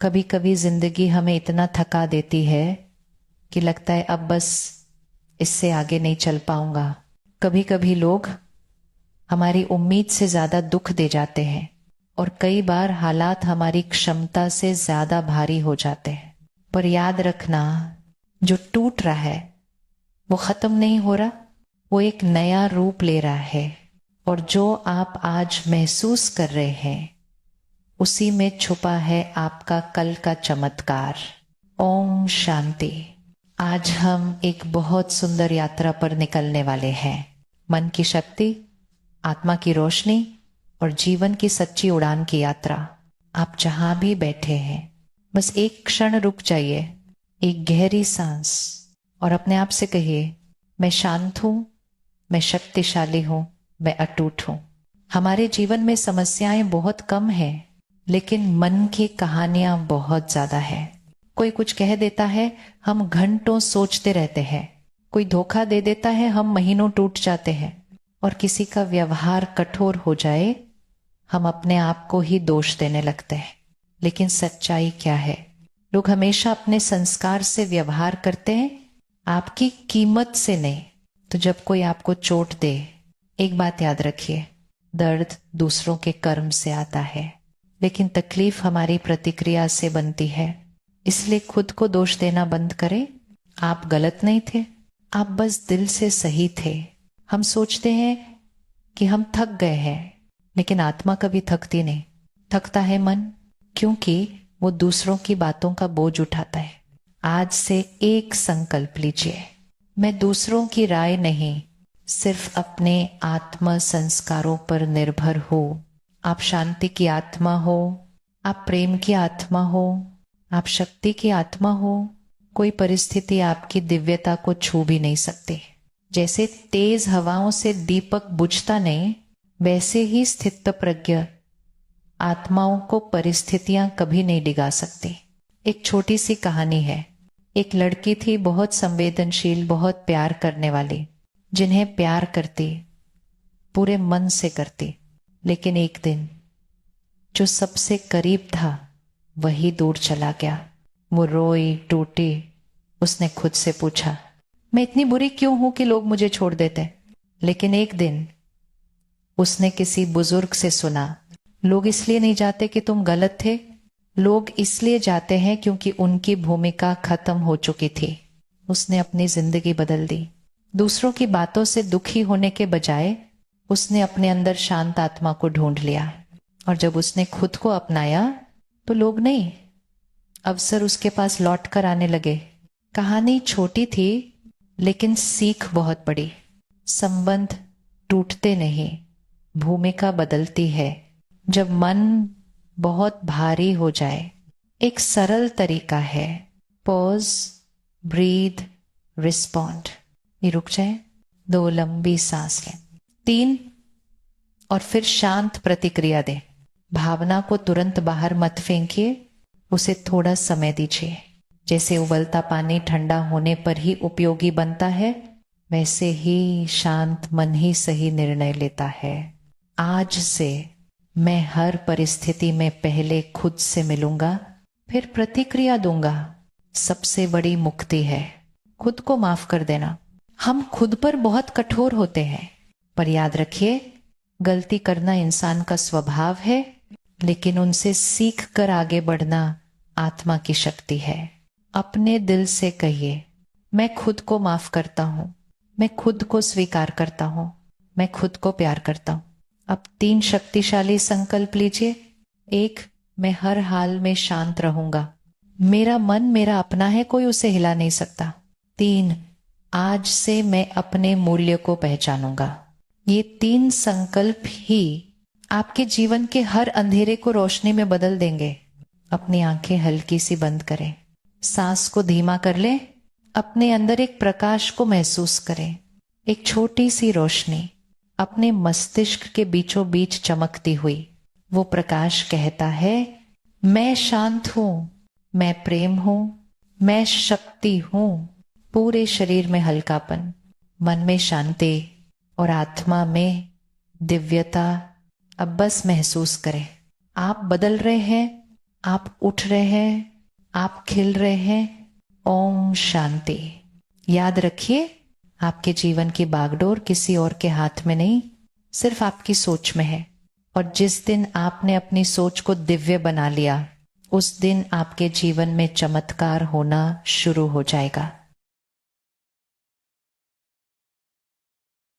कभी कभी जिंदगी हमें इतना थका देती है कि लगता है अब बस इससे आगे नहीं चल पाऊंगा। कभी कभी लोग हमारी उम्मीद से ज्यादा दुख दे जाते हैं और कई बार हालात हमारी क्षमता से ज्यादा भारी हो जाते हैं। पर याद रखना, जो टूट रहा है वो खत्म नहीं हो रहा, वो एक नया रूप ले रहा है। और जो आप आज महसूस कर रहे हैं उसी में छुपा है आपका कल का चमत्कार। ओम शांति। आज हम एक बहुत सुंदर यात्रा पर निकलने वाले हैं। मन की शक्ति, आत्मा की रोशनी और जीवन की सच्ची उड़ान की यात्रा। आप जहां भी बैठे हैं बस एक क्षण रुक जाइए, एक गहरी सांस, और अपने आप से कहिए, मैं शांत हूं, मैं शक्तिशाली हूं, मैं अटूट हूं। हमारे जीवन में समस्याएं बहुत कम हैं, लेकिन मन की कहानियां बहुत ज्यादा है। कोई कुछ कह देता है, हम घंटों सोचते रहते हैं। कोई धोखा दे देता है, हम महीनों टूट जाते हैं। और किसी का व्यवहार कठोर हो जाए, हम अपने आप को ही दोष देने लगते हैं। लेकिन सच्चाई क्या है? लोग हमेशा अपने संस्कार से व्यवहार करते हैं, आपकी कीमत से नहीं। तो जब कोई आपको चोट दे, एक बात याद रखिए, दर्द दूसरों के कर्म से आता है, लेकिन तकलीफ हमारी प्रतिक्रिया से बनती है। इसलिए खुद को दोष देना बंद करें। आप गलत नहीं थे, आप बस दिल से सही थे। हम सोचते हैं कि हम थक गए हैं, लेकिन आत्मा कभी थकती नहीं। थकता है मन, क्योंकि वो दूसरों की बातों का बोझ उठाता है। आज से एक संकल्प लीजिए, मैं दूसरों की राय नहीं, सिर्फ अपने आत्म संस्कारों पर निर्भर हो। आप शांति की आत्मा हो, आप प्रेम की आत्मा हो, आप शक्ति की आत्मा हो। कोई परिस्थिति आपकी दिव्यता को छू भी नहीं सकती। जैसे तेज हवाओं से दीपक बुझता नहीं, वैसे ही स्थित प्रज्ञ आत्माओं को परिस्थितियां कभी नहीं डिगा सकती। एक छोटी सी कहानी है। एक लड़की थी, बहुत संवेदनशील, बहुत प्यार करने वाली, जिन्हें प्यार करती, पूरे मन से करती। लेकिन एक दिन जो सबसे करीब था वही दूर चला गया। वो रोई टूटी। उसने खुद से पूछा, मैं इतनी बुरी क्यों हूं कि लोग मुझे छोड़ देते? लेकिन एक दिन उसने किसी बुजुर्ग से सुना, लोग इसलिए नहीं जाते कि तुम गलत थे, लोग इसलिए जाते हैं क्योंकि उनकी भूमिका खत्म हो चुकी थी। उसने अपनी जिंदगी बदल दी। दूसरों की बातों से दुखी होने के बजाय उसने अपने अंदर शांत आत्मा को ढूंढ लिया। और जब उसने खुद को अपनाया तो लोग नहीं, अवसर उसके पास लौट कर आने लगे। कहानी छोटी थी, लेकिन सीख बहुत बड़ी। संबंध टूटते नहीं, भूमिका बदलती है। जब मन बहुत भारी हो जाए, एक सरल तरीका है, पॉज, ब्रीथ, रिस्पॉन्ड। ये रुक जाए, 2 लंबी सांस लें, 3, और फिर शांत प्रतिक्रिया दें। भावना को तुरंत बाहर मत फेंकिए, उसे थोड़ा समय दीजिए। जैसे उबलता पानी ठंडा होने पर ही उपयोगी बनता है, वैसे ही शांत मन ही सही निर्णय लेता है। आज से मैं हर परिस्थिति में पहले खुद से मिलूंगा, फिर प्रतिक्रिया दूंगा। सबसे बड़ी मुक्ति है खुद को माफ कर देना। हम खुद पर बहुत कठोर होते हैं, पर याद रखिए, गलती करना इंसान का स्वभाव है, लेकिन उनसे सीख कर आगे बढ़ना आत्मा की शक्ति है। अपने दिल से कहिए, मैं खुद को माफ करता हूं, मैं खुद को स्वीकार करता हूं, मैं खुद को प्यार करता हूं। अब 3 शक्तिशाली संकल्प लीजिए। 1, मैं हर हाल में शांत रहूंगा, मेरा मन मेरा अपना है, कोई उसे हिला नहीं सकता। 3, आज से मैं अपने मूल्य को पहचानूंगा। ये 3 संकल्प ही आपके जीवन के हर अंधेरे को रोशनी में बदल देंगे। अपनी आंखें हल्की सी बंद करें, सांस को धीमा कर लें, अपने अंदर एक प्रकाश को महसूस करें। एक छोटी सी रोशनी अपने मस्तिष्क के बीचों बीच चमकती हुई। वो प्रकाश कहता है, मैं शांत हूं, मैं प्रेम हूं, मैं शक्ति हूं। पूरे शरीर में हल्कापन, मन में शांति और आत्मा में दिव्यता। अब बस महसूस करें, आप बदल रहे हैं, आप उठ रहे हैं, आप खिल रहे हैं। ओम शांति। याद रखिए, आपके जीवन की बागडोर किसी और के हाथ में नहीं, सिर्फ आपकी सोच में है। और जिस दिन आपने अपनी सोच को दिव्य बना लिया, उस दिन आपके जीवन में चमत्कार होना शुरू हो जाएगा।